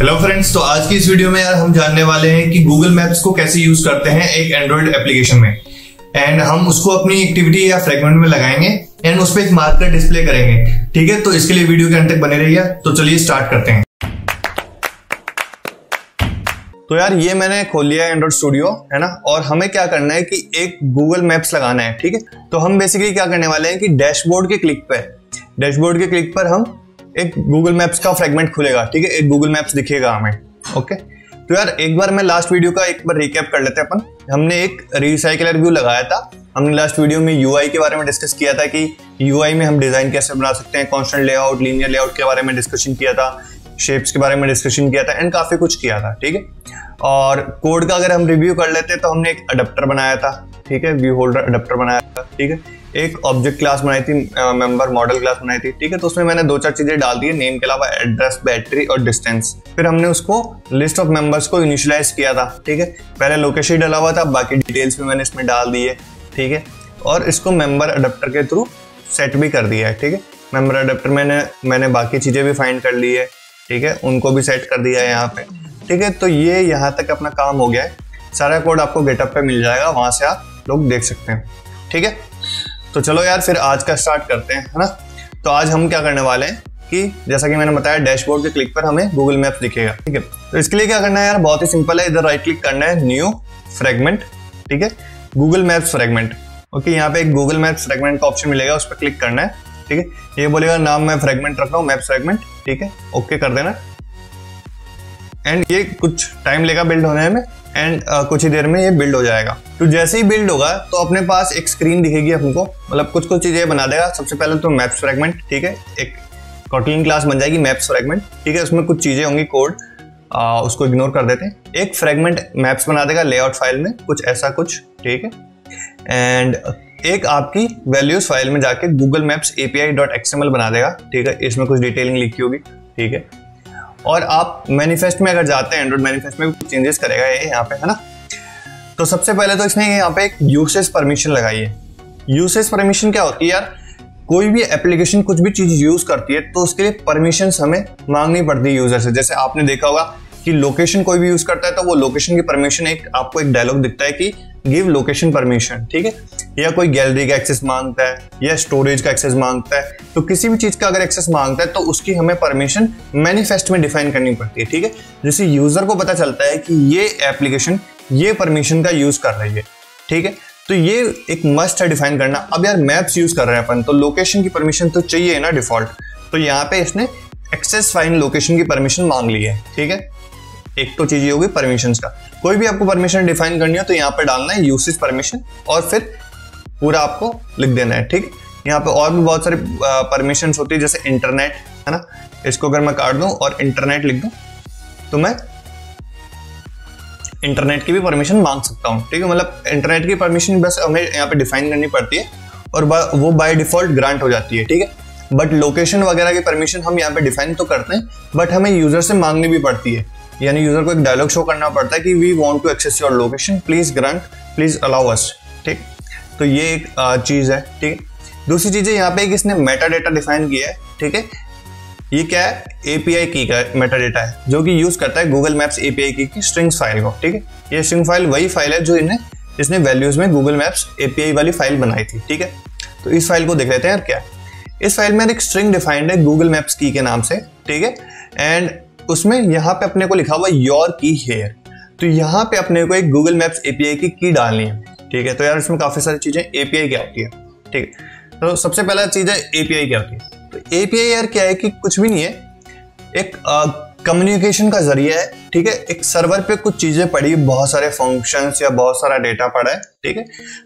Hello friends, तो आज की इस वीडियो में यार हम जानने वाले हैं कि गूगल मैप्स को कैसे यूज करते हैं एक एंड्रॉइड एप्लीकेशन में। एंड हम उसको अपनी एक्टिविटी या फ्रेगमेंट में लगाएंगे एंड उस पर एक मार्कर डिस्प्ले करेंगे। ठीक है, तो इसके लिए वीडियो के अंत तक बने रहिए। तो चलिए स्टार्ट करते हैं। तो यार ये मैंने खोल लिया है एंड्रॉइड स्टूडियो, है ना। और हमें क्या करना है कि एक गूगल मैप्स लगाना है। ठीक है, तो हम बेसिकली क्या करने वाले हैं कि डैशबोर्ड के क्लिक पर हम एक गूगल मैप्स का फ्रेगमेंट खुलेगा। ठीक है, एक गूगल मैप्स दिखेगा हमें। ओके, तो यार एक बार मैं लास्ट वीडियो का एक बार रिकैप कर लेते हैं अपन। हमने एक रिसाइकलर व्यू लगाया था। हमने लास्ट वीडियो में यूआई के बारे में डिस्कस किया था कि यूआई में हम डिजाइन कैसे बना सकते हैं, कांस्टेंट लेआउट, लीनियर लेआउट के बारे में डिस्कशन किया था, शेप्स के बारे में डिस्कशन किया था एंड काफी कुछ किया था। ठीक है, और कोड का अगर हम रिव्यू कर लेते तो हमने एक अडेप्टर बनाया था। ठीक है, व्यू होल्डर अडेप्टर बनाया था। ठीक है, एक ऑब्जेक्ट क्लास बनाई थी, मेंबर मॉडल क्लास बनाई थी। ठीक है, तो उसमें मैंने 2-4 चीजें डाल दी है, नेम के अलावा एड्रेस, बैटरी और डिस्टेंस। फिर हमने उसको लिस्ट ऑफ मेंबर्स को इनिशियलाइज किया था। ठीक है, पहले लोकेशन डाला हुआ था, बाकी डिटेल्स भी मैंने इसमें डाल दी है। ठीक है, और इसको मेंबर अडेप्टर के थ्रू सेट भी कर दिया है। ठीक है, मेंबर अडेप्टर मैंने बाकी चीजें भी फाइंड कर ली है। ठीक है, उनको भी सेट कर दिया है यहाँ पे। ठीक है, तो ये यहाँ तक अपना काम हो गया है। सारा कोड आपको गेटअप पे मिल जाएगा, वहां से आप लोग देख सकते हैं। ठीक है, तो चलो यार फिर आज का स्टार्ट करते हैं, है ना। तो आज हम क्या करने वाले हैं कि जैसा कि मैंने बताया डैशबोर्ड के क्लिक पर हमें गूगल मैप्स दिखेगा। ठीक है, तो इसके लिए क्या करना है यार, बहुत ही सिंपल है। इधर राइट क्लिक करना है, न्यू फ्रेगमेंट। ठीक है, गूगल मैप्स फ्रेगमेंट। ओके, यहाँ पे एक गूगल मैप्स फ्रेगमेंट का ऑप्शन मिलेगा, उस पर क्लिक करना है। ठीक है, ये बोलेगा नाम मैं फ्रेगमेंट रख रहा हूँ, मैप्स फ्रेगमेंट। ठीक है, ओके कर देना। एंड ये कुछ टाइम लेगा बिल्ड होने में एंड कुछ ही देर में ये बिल्ड हो जाएगा। तो जैसे ही बिल्ड होगा तो अपने पास एक स्क्रीन दिखेगी हमको, मतलब कुछ चीजें बना देगा। सबसे पहले तो मैप्स फ्रेगमेंट। ठीक है, एक कॉटलिन क्लास बन जाएगी मैप्स फ्रेगमेंट। ठीक है, उसमें कुछ चीजें होंगी, कोड उसको इग्नोर कर देते हैं। एक फ्रेगमेंट मैप्स बना देगा लेआउट फाइल में, कुछ ऐसा कुछ। ठीक है, एंड एक आपकी वैल्यूज फाइल में जाके गूगल मैप्स API.xml बना देगा। ठीक है, इसमें कुछ डिटेलिंग लिखी होगी। ठीक है, और आप मैनिफेस्ट में अगर जाते हैं, एंड्रॉइड मैनिफेस्ट में कुछ चेंजेस करेगा ये यहाँ पे, है ना। तो सबसे पहले तो इसने यहाँ पे एक यूसेज परमिशन लगाई है। यूसेज परमिशन क्या होती है यार, कोई भी एप्लीकेशन कुछ भी चीज यूज करती है तो उसके लिए परमिशन हमें मांगनी पड़ती है यूजर से। जैसे आपने देखा होगा कि लोकेशन कोई भी यूज करता है तो वो लोकेशन की परमिशन आपको एक डायलॉग दिखता है कि गिव लोकेशन परमिशन। ठीक है, या कोई गैलरी का एक्सेस मांगता है या स्टोरेज का एक्सेस मांगता है, तो किसी भी चीज का अगर एक्सेस मांगता है तो उसकी हमें परमिशन मैनिफेस्ट में डिफाइन करनी पड़ती है। ठीक है, जिससे यूजर को पता चलता है कि ये एप्लीकेशन ये परमिशन का यूज कर रही है। ठीक है, तो ये एक मस्ट है डिफाइन करना। अब यार मैप्स यूज कर रहे हैं अपन, तो लोकेशन की परमिशन तो चाहिए ना डिफॉल्ट। तो यहाँ पे इसने एक्सेस फाइंड लोकेशन की परमिशन मांग ली है। ठीक है, एक तो चीज होगी परमिशंस का। कोई भी आपको परमिशन डिफाइन करनी हो तो यहाँ पे डालना है यूसेज परमिशन और फिर पूरा आपको लिख देना है। ठीक, यहाँ पे और भी बहुत सारी परमिशंस होती है, जैसे इंटरनेट, है ना। इसको अगर मैं काट दूं और इंटरनेट लिख दूं तो मैं इंटरनेट की भी परमिशन मांग सकता हूँ। ठीक है, मतलब इंटरनेट की परमिशन बस हमें यहाँ पे डिफाइन करनी पड़ती है और वो बाय डिफॉल्ट ग्रांट हो जाती है। ठीक है, बट लोकेशन वगैरह की परमिशन हम यहाँ पे डिफाइन तो करते हैं, बट हमें यूजर से मांगनी भी पड़ती है। यानी यूजर को एक डायलॉग शो करना पड़ता है कि we want to access your location, please grant, please allow us. ठीक, तो ये एक चीज है। ठीक है, दूसरी चीज है यहाँ पे कि इसने मेटा डेटा डिफाइन किया है। ठीक है, ये क्या है, API की का मेटा डेटा है जो कि यूज करता है गूगल मैप्स API की स्ट्रिंग्स फाइल को। ठीक है, ये स्ट्रिंग फाइल वही फाइल है जो इसने वैल्यूज में गूगल मैप्स API वाली फाइल बनाई थी। ठीक है, तो इस फाइल को देख लेते हैं यार क्या है। इस फाइल में एक स्ट्रिंग डिफाइंड है गूगल मैप्स की के नाम से। ठीक है, एंड उसमें यहाँ पे अपने को लिखा हुआ योर की हेयर। तो यहाँ पे अपने को एक गूगल मैप्स API की डालनी है। ठीक है, तो यार इसमें काफी सारी चीजें। API क्या होती है? ठीक है, तो सबसे पहला चीज है API क्या होती है। तो API यार क्या है कि कुछ भी नहीं है, एक कम्युनिकेशन का जरिया है। ठीक है, एक सर्वर पे कुछ चीजें पड़ी, बहुत सारे फंक्शंस या बहुत सारा डेटा पड़ा है। ठीक है,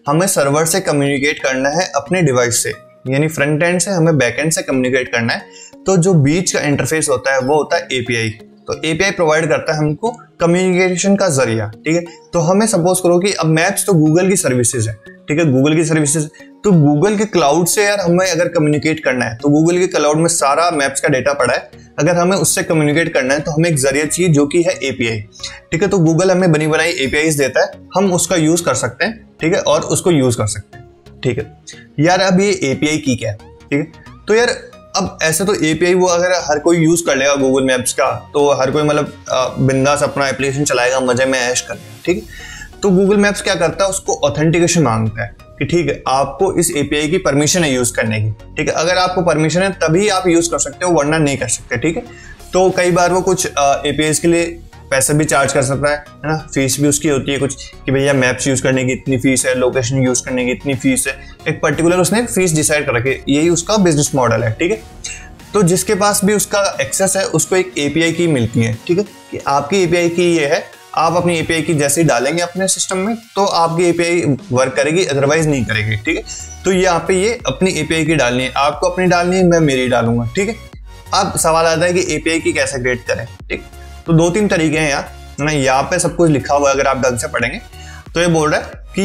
हमें सर्वर से कम्युनिकेट करना है अपने डिवाइस से, यानी फ्रंट एंड से हमें बैक एंड से कम्युनिकेट करना है। तो जो बीच का इंटरफेस होता है वो होता है API। तो API प्रोवाइड करता है हमको कम्युनिकेशन का जरिया। ठीक है, तो हमें सपोज करो कि अब मैप्स तो गूगल की सर्विसेज है। ठीक है, गूगल की सर्विसेज, तो गूगल के क्लाउड से यार हमें अगर कम्युनिकेट करना है तो गूगल के क्लाउड में सारा मैप्स का डेटा पड़ा है। अगर हमें उससे कम्युनिकेट करना है तो हमें एक जरिया चाहिए जो कि है API। ठीक है, तो गूगल हमें बनी बनाई APIs देता है, हम उसका यूज कर सकते हैं। ठीक है, और उसको यूज कर सकते हैं। ठीक है यार, अब ये API की क्या है। ठीक है, तो यार अब ऐसे तो एपीआई वो अगर हर कोई यूज कर लेगा गूगल मैप्स का, तो हर कोई मतलब बिंदास अपना एप्लीकेशन चलाएगा, मजे में ऐश करेगा, ठीक है। तो गूगल मैप्स क्या करता है, उसको ऑथेंटिकेशन मांगता है कि ठीक है आपको इस एपीआई की परमिशन है यूज करने की, ठीक है। अगर आपको परमिशन है तभी आप यूज कर सकते हो, वरना नहीं कर सकते, ठीक है। तो कई बार वो कुछ एपीआई के लिए पैसे भी चार्ज कर सकता है ना, फीस भी उसकी होती है कुछ कि भैया मैप्स यूज करने की इतनी फीस है, लोकेशन यूज करने की इतनी फीस है, एक पर्टिकुलर उसने फीस डिसाइड कर रखी है, यही उसका बिजनेस मॉडल है, ठीक है। तो जिसके पास भी उसका एक्सेस है उसको एक एपीआई की मिलती है, ठीक है, कि आपकी एपीआई की ये है, आप अपनी एपीआई की जैसे ही डालेंगे अपने सिस्टम में तो आपकी एपीआई वर्क करेगी, अदरवाइज नहीं करेगी, ठीक है। तो यहाँ पे ये अपनी एपीआई की डालनी है, आपको अपनी डालनी है, मैं मेरी डालूंगा, ठीक है। अब सवाल आता है कि एपीआई की कैसे क्रिएट करें, ठीक। तो 2-3 तरीके हैं यार, ना यहाँ पे सब कुछ लिखा हुआ है, अगर आप ढंग से पढ़ेंगे तो ये बोल रहा है कि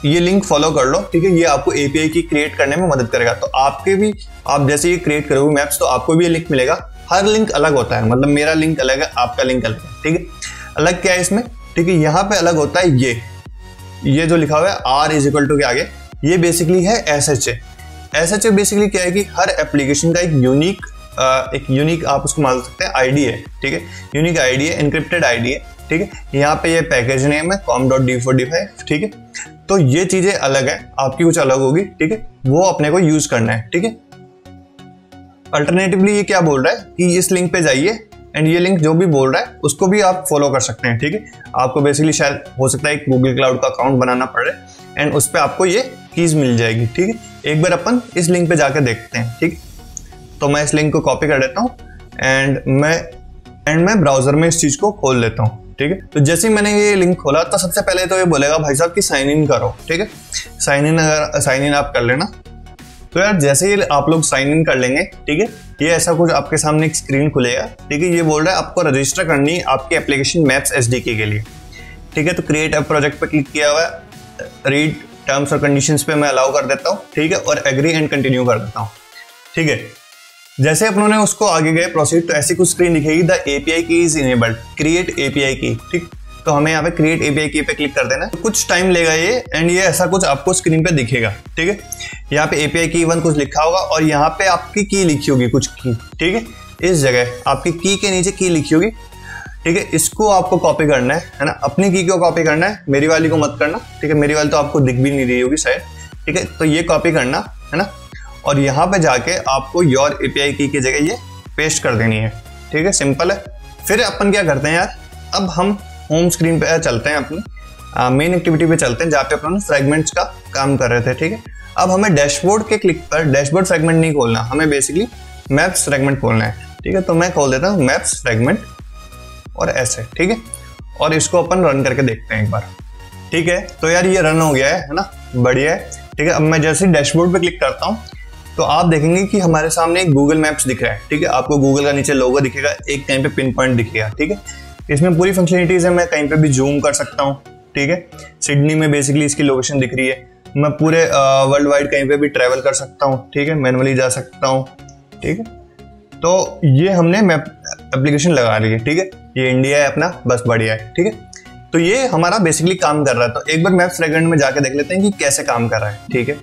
ये लिंक फॉलो कर लो, ठीक है, ये आपको एपीआई की क्रिएट करने में मदद करेगा। तो आपके भी, आप जैसे ये क्रिएट करोगे मैप्स तो आपको भी ये लिंक मिलेगा। हर लिंक अलग होता है, मतलब मेरा लिंक अलग है, आपका लिंक अलग है, ठीक है। अलग क्या है इसमें, ठीक है, यहाँ पे अलग होता है ये जो लिखा हुआ है R= के आगे, ये बेसिकली है SHA। SHA बेसिकली क्या है कि हर एप्लीकेशन का एक यूनिक आप उसको मान सकते हैं आईडी है, ठीक है, यूनिक आईडी है, एनक्रिप्टेड आईडी है, ठीक है। यहाँ पे ये पैकेज नेम है com.d45, ठीक है। तो ये चीजें अलग है, आपकी कुछ अलग होगी, ठीक है, वो अपने को यूज करना है, ठीक है। अल्टरनेटिवली ये क्या बोल रहा है कि इस लिंक पे जाइए एंड ये लिंक जो भी बोल रहा है उसको भी आप फॉलो कर सकते हैं, ठीक है। आपको बेसिकली शायद हो सकता है एक गूगल क्लाउड का अकाउंट बनाना पड़े एंड उस पर आपको ये कीज मिल जाएगी, ठीक है। एक बार अपन इस लिंक पे जाके देखते हैं, ठीक है। तो मैं इस लिंक को कॉपी कर लेता हूँ एंड मैं ब्राउजर में इस चीज को खोल लेता हूँ, ठीक है। तो जैसे ही मैंने ये लिंक खोला तो सबसे पहले तो ये बोलेगा भाई साहब कि साइन इन करो, ठीक है। साइन इन आप कर लेना। तो यार जैसे ही आप लोग साइन इन कर लेंगे, ठीक है, ये ऐसा कुछ आपके सामने एक स्क्रीन खुलेगा, ठीक है। ये बोल रहा है आपको रजिस्टर करनी है आपकी एप्लीकेशन मैप्स SDK के लिए, ठीक है। तो क्रिएट ऐप प्रोजेक्ट पे क्लिक किया हुआ है, रीड टर्म्स और कंडीशंस पे मैं अलाउ कर देता हूँ, ठीक है, और एग्री एंड कंटिन्यू कर देता हूँ, ठीक है। जैसे अपनों ने उसको आगे गए प्रोसीड, तो ऐसी कुछ स्क्रीन दिखेगी, द एपीआई की इज इनेबल्ड, क्रिएट एपीआई की, ठीक। तो हमें यहाँ पे क्रिएट एपीआई की पे क्लिक कर देना। तो कुछ टाइम लेगा ये एंड ये ऐसा कुछ आपको स्क्रीन पे दिखेगा, ठीक है। यहाँ पे एपीआई की 1 कुछ लिखा होगा और यहाँ पे आपकी की लिखी होगी कुछ की, ठीक है। इस जगह आपकी की के नीचे की लिखी होगी, ठीक है। इसको आपको कॉपी करना है ना, अपनी की को कॉपी करना है, मेरी वाली को मत करना, ठीक है। मेरी वाली तो आपको दिख भी नहीं रही होगी शायद, ठीक है। तो ये कॉपी करना है ना, और यहाँ पे जाके आपको योर एपीआई की जगह ये पेस्ट कर देनी है, ठीक है। सिंपल है। फिर अपन क्या करते हैं यार, अब हम होम स्क्रीन पे चलते हैं, अपनी मेन एक्टिविटी पे चलते हैं जहाँ पे अपन फ्रेगमेंट्स का काम कर रहे थे, ठीक है। अब हमें डैशबोर्ड के क्लिक पर डैशबोर्ड फ्रेगमेंट नहीं खोलना, हमें बेसिकली मैप्स फ्रेगमेंट खोलना है, ठीक है। तो मैं खोल देता हूँ मैप्स फ्रेगमेंट और ऐसे, ठीक है। और इसको अपन रन करके देखते हैं एक बार, ठीक है। तो यार ये रन हो गया है ना, बढ़िया है, ठीक है। अब मैं जैसे डैशबोर्ड पे क्लिक करता हूँ तो आप देखेंगे कि हमारे सामने एक गूगल मैप्स दिख रहा है, ठीक है। आपको गूगल का नीचे लोगो दिखेगा, एक कहीं पे पिन पॉइंट दिखेगा, ठीक है। इसमें पूरी फंक्शनलिटीज है, मैं कहीं पे भी जूम कर सकता हूँ, ठीक है। सिडनी में बेसिकली इसकी लोकेशन दिख रही है, मैं पूरे वर्ल्ड वाइड कहीं पे भी ट्रैवल कर सकता हूँ, ठीक है, मैनुअली जा सकता हूँ, ठीक है। तो ये हमने मैप एप्लीकेशन लगा ली है, ठीक है। ये इंडिया है अपना, बस बढ़िया है, ठीक है। तो ये हमारा बेसिकली काम कर रहा है। तो एक बार मैप फ्रेगमेंट में जाके देख लेते हैं कि कैसे काम कर रहा है, ठीक है।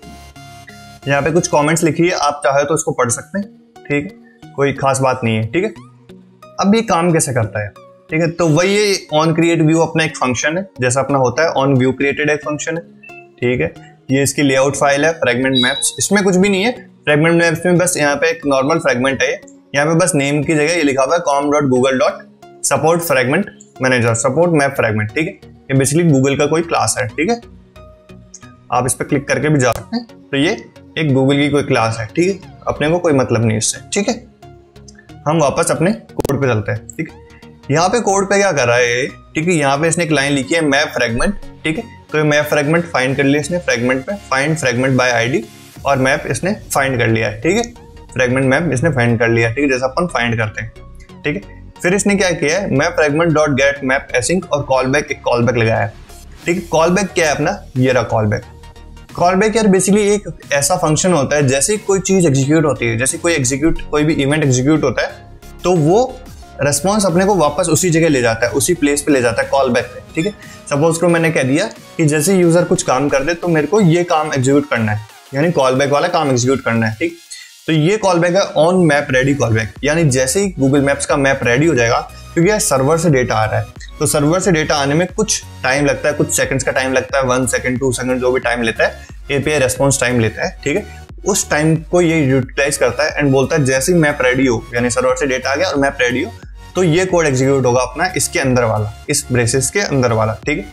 यहाँ पे कुछ कमेंट्स लिखी है, आप चाहे तो उसको पढ़ सकते हैं, ठीक है, कोई खास बात नहीं है, ठीक है। अब ये काम कैसे करता है, ठीक है। तो वही ये ऑन क्रिएट व्यू अपना एक फंक्शन है, जैसा अपना होता है ऑन व्यू क्रिएटेड एक फंक्शन है, ठीक है। ये इसकी लेआउट फाइल है फ्रेगमेंट मैप्स, इसमें कुछ भी नहीं है फ्रेगमेंट मैप्स में, बस यहाँ पे एक नॉर्मल फ्रेगमेंट है। यहाँ पे बस नेम की जगह ये लिखा हुआ है com.google.support fragment manager, support map fragment, ठीक है। ये बेसिकली गूगल का कोई क्लास है, ठीक है। आप इस पर क्लिक करके भी जा सकते हैं। तो ये एक गूगल की कोई क्लास है, ठीक है, अपने को कोई मतलब नहीं इससे, ठीक है। हम वापस अपने कोड पे चलते हैं, ठीक है। यहाँ पे कोड पे क्या कर रहा है, ठीक है, यहाँ पे इसने एक लाइन लिखी है मैप फ्रेगमेंट, ठीक है। तो ये मैप फ्रेगमेंट फाइंड कर लिया इसने फ्रेगमेंट पे, फाइंड फ्रेगमेंट बाय आईडी, और मैप इसने फाइंड कर लिया है, ठीक है। फ्रेगमेंट मैप इसने फाइंड कर लिया, ठीक है, जैसा अपन फाइंड करते हैं, ठीक है। फिर इसने क्या किया है, map fragment dot gate map async और कॉलबैक, एक कॉलबैक लगाया है, ठीक है। कॉलबैक क्या है अपना, ये रहा कॉलबैक। कॉलबैक यार बेसिकली एक ऐसा फंक्शन होता है, जैसे कोई चीज एग्जीक्यूट होती है, जैसे कोई भी इवेंट एग्जीक्यूट होता है, तो वो रेस्पॉन्स अपने को वापस उसी जगह ले जाता है, उसी प्लेस पे ले जाता है, कॉल बैक पे, ठीक है। सपोज को मैंने कह दिया कि जैसे यूजर कुछ काम कर दे तो मेरे को ये काम एग्जीक्यूट करना है, यानी कॉल बैक वाला काम एग्जीक्यूट करना है, ठीक। तो तो ये कॉल बैक है on map ready call back, यानी जैसे ही गूगल मैप्स का मैप रेडी हो जाएगा, क्योंकि यार सर्वर से डेटा आ रहा है, तो सर्वर से डेटा आने में कुछ टाइम लगता है, कुछ सेकंड्स का टाइम लगता है, 1 सेकंड 2 सेकंड जो भी टाइम लेता है, एपीआई रेस्पॉन्स टाइम लेता है, ठीक है। उस टाइम को ये यूटिलाइज करता है एंड बोलता है जैसे ही मैप रेडी हो, यानी सर्वर से डेटा आ गया और मैप रेडी हो, तो ये कोड एग्जीक्यूट होगा अपना इसके अंदर वाला, इस ब्रेसेस के अंदर वाला, ठीक है।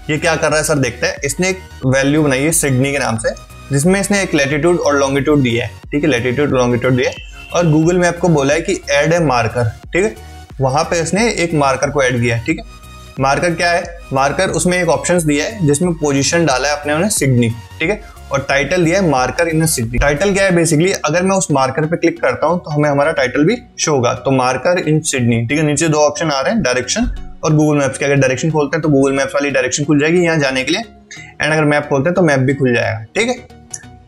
ये क्या कर रहा है सर, देखते हैं। इसने एक वैल्यू बनाई है सिडनी के नाम से, जिसमें इसने एक लैटिट्यूड और लॉन्गिट्यूड दिया है, ठीक है, लैटिट्यूड लॉन्गिट्यूड दिया है, और गूगल मैप को बोला है कि ऐड ए मार्कर, ठीक है। वहां पे इसने एक मार्कर को ऐड किया है, ठीक है। मार्कर क्या है, मार्कर उसमें एक ऑप्शंस दिया है जिसमें पोजीशन डाला है अपने सिडनी, ठीक है, और टाइटल दिया है मार्कर इन सिडनी। टाइटल क्या है, बेसिकली अगर मैं उस मार्कर पे क्लिक करता हूं तो हमें हमारा टाइटल भी शो होगा, तो मार्कर इन सिडनी, ठीक है। नीचे 2 ऑप्शन आ रहे हैं, डायरेक्शन और गूगल मैप्स के। अगर डायरेक्शन खोलते हैं तो गूगल मैप्स वाली डायरेक्शन खुल जाएगी यहाँ जाने के लिए, एंड अगर मैप खोलते हैं तो मैप भी खुल जाएगा, ठीक है।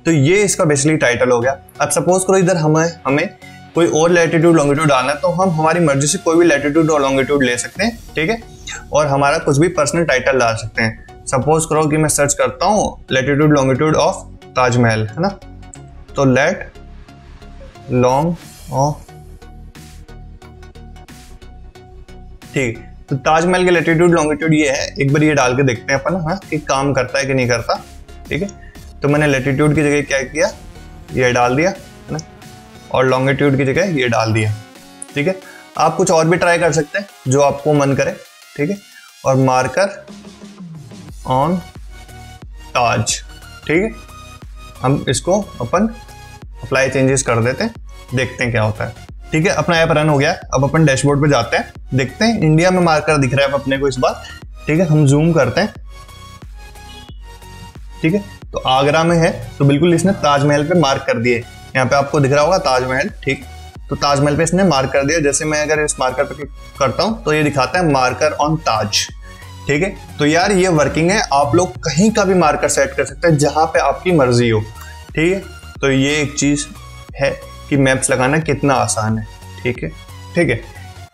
तो ये इसका बेसिकली टाइटल हो गया। अब सपोज करो इधर हमें कोई और लैटिट्यूड लॉन्गिट्यूड डालना है, तो हम हमारी मर्जी से कोई भी लैटिट्यूड और लॉन्गिट्यूड ले सकते हैं, ठीक है, और हमारा कुछ भी पर्सनल टाइटल डाल सकते हैं। सपोज करो कि मैं सर्च करता हूँ लैटिट्यूड लॉन्गिट्यूड ऑफ ताजमहल, है ना, तो लेट लॉन्ग ऑफ, ठीक, तो ताजमहल के लैटिट्यूड लॉन्गिट्यूड ये है। एक बार ये डाल के देखते हैं अपन, हाँ, कि काम करता है कि नहीं करता, ठीक है। तो मैंने लैटिट्यूड की जगह क्या किया, ये डाल दिया, है ना, और लॉन्गिट्यूड की जगह ये डाल दिया, ठीक है। आप कुछ और भी ट्राई कर सकते हैं जो आपको मन करे, ठीक है, और मार्कर ऑन ताज, ठीक है। हम इसको अपन अप्लाई चेंजेस कर देते हैं, देखते हैं क्या होता है, ठीक है। अपना ऐप रन हो गया। अब अपन डैशबोर्ड पे जाते हैं, देखते हैं इंडिया में मार्कर दिख रहा है अपने को इस बार, ठीक है। हम जूम करते हैं, ठीक है, तो आगरा में है, तो बिल्कुल इसने ताजमहल पे मार्क कर दिए। यहाँ पे आपको दिख रहा होगा ताजमहल, ठीक, तो ताजमहल पे इसने मार्क कर दिया। जैसे मैं अगर इस मार्कर पे क्लिक करता हूँ तो ये दिखाता है मार्कर ऑन ताज, ठीक है। तो यार ये वर्किंग है, आप लोग कहीं का भी मार्कर सेट कर सकते हैं जहां पे आपकी मर्जी हो, ठीक है। तो ये एक चीज है कि मैप्स लगाना कितना आसान है, ठीक है, ठीक है।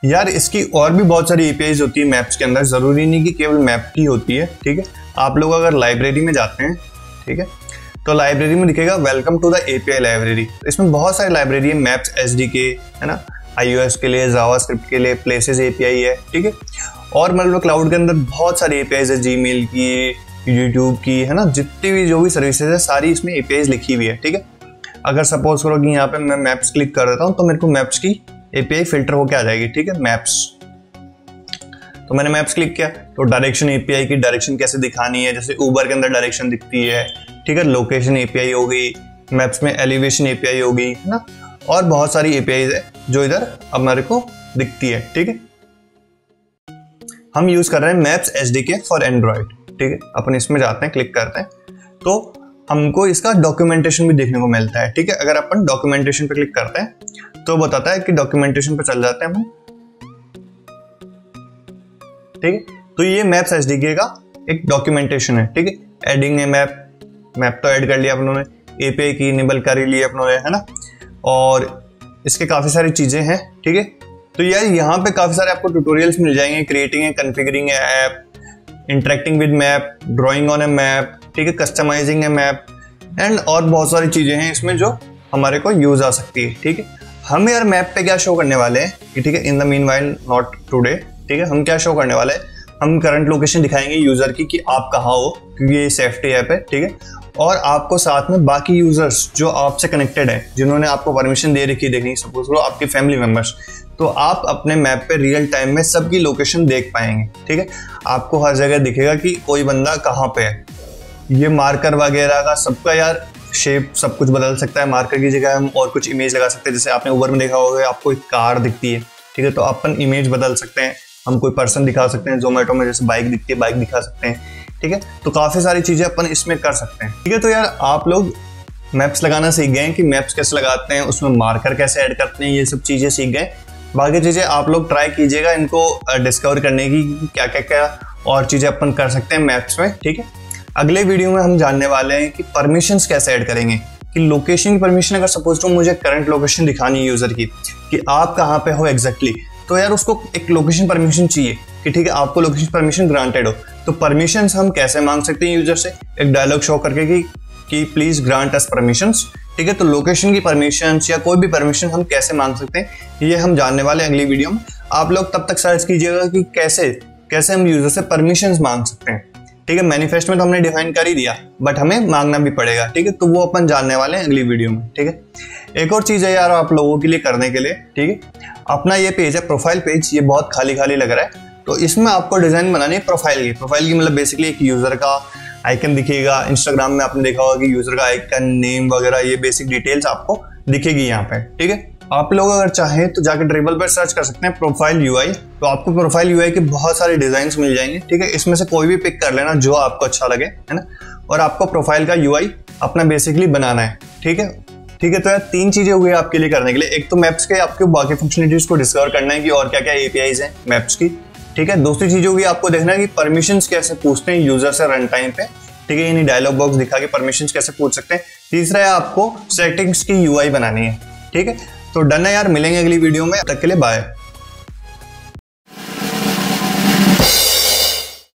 यार इसकी और भी बहुत सारी एपीआईज होती है मैप्स के अंदर, जरूरी नहीं कि केवल मैप की होती है, ठीक है। आप लोग अगर लाइब्रेरी में जाते हैं, ठीक है, तो लाइब्रेरी में दिखेगा welcome to the API library. इसमें बहुत सारी लाइब्रेरी है, मैप्स एसडीके, है ना, iOS के लिए, जावास्क्रिप्ट के लिए, प्लेसेस एपीआई है, ठीक है। और मतलब क्लाउड के अंदर बहुत सारी एपीआईज है, जीमेल की, यूट्यूब की, है ना, जितनी भी जो भी सर्विसेज है सारी इसमें एपीआईज लिखी हुई है, ठीक है। अगर सपोज करो कि यहाँ पे मैं मैप्स क्लिक कर देता हूँ तो मेरे को मैप्स की एपीआई फिल्टर होके आ जाएगी, ठीक है, मैप्स। तो मैंने मैप्स क्लिक किया तो डायरेक्शन एपीआई की डायरेक्शन कैसे दिखानी है, जैसे उबर के अंदर डायरेक्शन दिखती है, ठीक है, लोकेशन एपीआई हो गई, मैप्स में एलिवेशन एपीआई हो गई, है ना, और बहुत सारी एपीआईज है जो इधर अब मेरे को दिखती है, ठीक है। हम यूज कर रहे हैं मैप्स एसडीके फॉर एंड्रॉइड, ठीक है। अपन इसमें जाते हैं, क्लिक करते हैं तो हमको इसका डॉक्यूमेंटेशन भी देखने को मिलता है, ठीक है। अगर अपन डॉक्यूमेंटेशन पे क्लिक करते हैं तो बताता है कि डॉक्यूमेंटेशन पे चल जाते हैं हम, ठीक है। तो ये मैप्स एसडीके का एक डॉक्यूमेंटेशन है, ठीक है। एडिंग है मैप तो ऐड कर लिया अपनों ने, एपीआई की इनेबल कर ही लिया अपनों ने, है ना, और इसके काफी सारी चीजें हैं, ठीक है। तो यार यहाँ पे काफी सारे आपको ट्यूटोरियल्स मिल जाएंगे, क्रिएटिंग है, कॉन्फ़िगरिंग है app, interacting with map, drawing on A map, ठीक है, कस्टमाइजिंग है मैप, एंड और बहुत सारी चीजें हैं इसमें जो हमारे को यूज आ सकती है, ठीक है। हम यार मैप पे क्या शो करने वाले हैं कि, ठीक है, in the meanwhile not today, ठीक है, हम क्या शो करने वाले हैं, हम करंट लोकेशन दिखाएंगे यूजर की कि आप कहाँ हो, क्योंकि ये सेफ्टी ऐप है, ठीक है। और आपको साथ में बाकी यूजर्स जो आपसे कनेक्टेड है, जिन्होंने आपको परमिशन दे रखी है देखनी, सपोज करो आपके फैमिली मेंबर्स, तो आप अपने मैप पे रियल टाइम में सबकी लोकेशन देख पाएंगे, ठीक है। आपको हर जगह दिखेगा कि कोई बंदा कहाँ पे है। ये मार्कर वगैरह का सबका यार शेप सब कुछ बदल सकता है। मार्कर की जगह हम और कुछ इमेज लगा सकते हैं, जैसे आपने उबर में देखा होगा आपको एक कार दिखती है, ठीक है, तो अपन इमेज बदल सकते हैं, हम कोई पर्सन दिखा सकते हैं, जोमेटो में जैसे बाइक दिखती है बाइक दिखा सकते हैं, ठीक है। तो काफी सारी चीजें अपन इसमें कर सकते हैं, ठीक है। तो यार आप लोग मैप्स लगाना सीख गए कि मैप्स कैसे लगाते हैं, उसमें मार्कर कैसे ऐड करते हैं, ये सब चीजें सीख गए। बाकी चीजें आप लोग ट्राई कीजिएगा इनको डिस्कवर करने की, क्या क्या क्या और चीजें अपन कर सकते हैं मैप्स में, ठीक है। अगले वीडियो में हम जानने वाले हैं कि परमिशंस कैसे ऐड करेंगे, कि लोकेशन की परमिशन अगर सपोज टू मुझे करंट लोकेशन दिखानी है यूजर की कि आप कहाँ पे हो एग्जैक्टली, तो यार उसको एक लोकेशन परमिशन चाहिए कि ठीक है आपको लोकेशन परमिशन ग्रांटेड हो। तो परमिशंस हम कैसे मांग सकते हैं यूजर से, एक डायलॉग शो करके कि प्लीज ग्रांट अस परमिशंस, ठीक है। तो लोकेशन की परमिशन या कोई भी परमिशन हम कैसे मांग सकते हैं ये हम जानने वाले हैं अगली वीडियो में। आप लोग तब तक सर्च कीजिएगा कि कैसे हम यूजर से परमिशंस मांग सकते हैं, ठीक है। मैनिफेस्ट में तो हमने डिफाइन कर ही दिया, बट हमें मांगना भी पड़ेगा, ठीक है। तो वो अपन जानने वाले हैं अगली वीडियो में, ठीक है। एक और चीज़ है यार आप लोगों के लिए करने के लिए, ठीक है। अपना ये पेज है प्रोफाइल पेज, ये बहुत खाली खाली लग रहा है, तो इसमें आपको डिज़ाइन बनानी है प्रोफाइल की मतलब बेसिकली एक यूज़र का आइकन दिखेगा। इंस्टाग्राम में आपने देखा होगा कि यूज़र का आइकन, नेम वगैरह ये बेसिक डिटेल्स आपको दिखेगी यहाँ पे, ठीक है। आप लोग अगर चाहें तो जाकर ड्रिबल पर सर्च कर सकते हैं प्रोफाइल यूआई, तो आपको प्रोफाइल यूआई के बहुत सारे डिजाइन्स मिल जाएंगे, ठीक है। इसमें से कोई भी पिक कर लेना जो आपको अच्छा लगे, है ना। और आपको प्रोफाइल का यूआई अपना बेसिकली बनाना है, ठीक है। ठीक है, तो यार 3 चीजें हुई आपके लिए करने के लिए। एक तो मैप्स के आपके बाकी फंक्शनलिटीज को डिस्कवर करना है कि और क्या क्या एपीआईज हैं मैप्स की, ठीक है। दूसरी चीज होगी आपको देखना है कि परमिशंस कैसे पूछते हैं यूजर से रन टाइम पे, ठीक है। यानी डायलॉग बॉक्स दिखा के परमिशंस कैसे पूछ सकते हैं। तीसरा है आपको सेटिंग्स की यूआई बनानी है, ठीक है। तो डन है यार, मिलेंगे अगली वीडियो में, तब तक के लिए बाय।